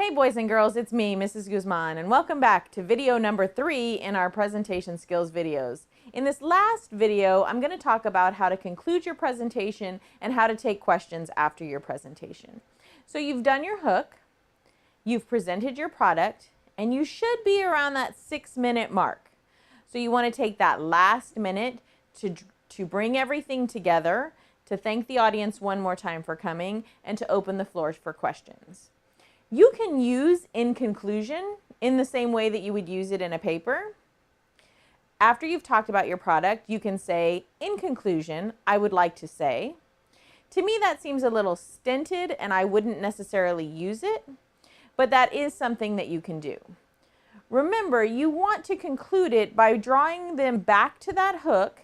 Hey boys and girls, it's me, Mrs. Guzman, and welcome back to video number 3 in our presentation skills videos. In this last video, I'm going to talk about how to conclude your presentation and how to take questions after your presentation. So you've done your hook, you've presented your product, and you should be around that 6-minute mark. So you want to take that last minute to bring everything together, to thank the audience one more time for coming, and to open the floor for questions. You can use in conclusion in the same way that you would use it in a paper. After you've talked about your product, you can say, in conclusion, I would like to say. To me, that seems a little stinted and I wouldn't necessarily use it, but that is something that you can do. Remember, you want to conclude it by drawing them back to that hook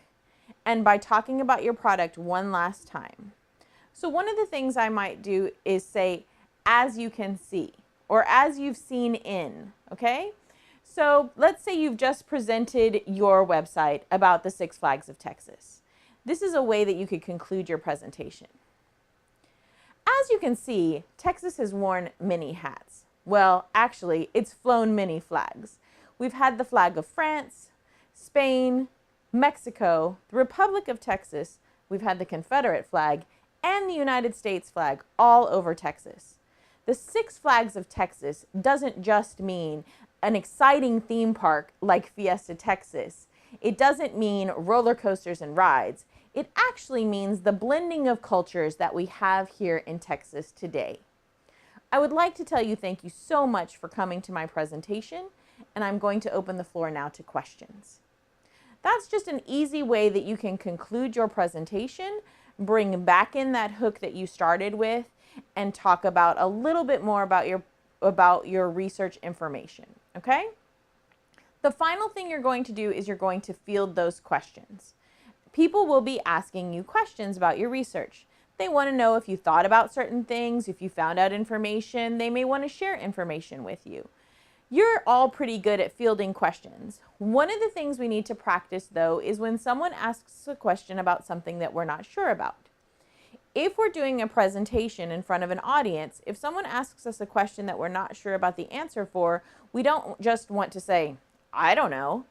and by talking about your product one last time. So one of the things I might do is say, as you can see, or as you've seen in, okay? So let's say you've just presented your website about the Six Flags of Texas. This is a way that you could conclude your presentation. As you can see, Texas has worn many hats. Well, actually, it's flown many flags. We've had the flag of France, Spain, Mexico, the Republic of Texas, we've had the Confederate flag, and the United States flag all over Texas. The Six Flags of Texas doesn't just mean an exciting theme park like Fiesta Texas. It doesn't mean roller coasters and rides. It actually means the blending of cultures that we have here in Texas today. I would like to tell you thank you so much for coming to my presentation, and I'm going to open the floor now to questions. That's just an easy way that you can conclude your presentation, bring back in that hook that you started with, and talk about a little bit more about your research information, okay? The final thing you're going to do is you're going to field those questions. People will be asking you questions about your research. They want to know if you thought about certain things, if you found out information. They may want to share information with you. You're all pretty good at fielding questions. One of the things we need to practice, though, is when someone asks a question about something that we're not sure about. If we're doing a presentation in front of an audience, if someone asks us a question that we're not sure about the answer for, we don't just want to say, I don't know,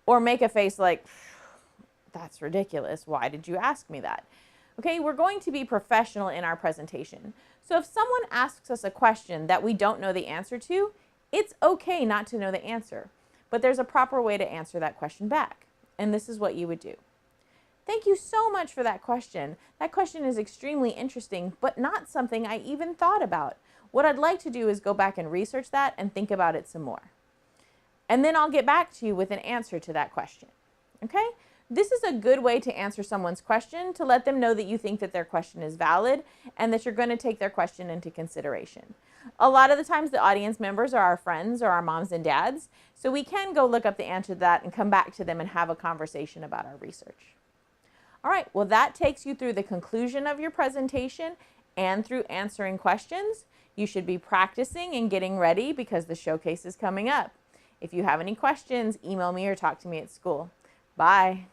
or make a face like, that's ridiculous, why did you ask me that? Okay, we're going to be professional in our presentation. So if someone asks us a question that we don't know the answer to, it's okay not to know the answer, but there's a proper way to answer that question back, and this is what you would do. Thank you so much for that question. That question is extremely interesting, but not something I even thought about. What I'd like to do is go back and research that and think about it some more. And then I'll get back to you with an answer to that question. Okay? This is a good way to answer someone's question, to let them know that you think that their question is valid and that you're going to take their question into consideration. A lot of the times the audience members are our friends or our moms and dads, so we can go look up the answer to that and come back to them and have a conversation about our research. All right, well, that takes you through the conclusion of your presentation and through answering questions. You should be practicing and getting ready because the showcase is coming up. If you have any questions, email me or talk to me at school. Bye.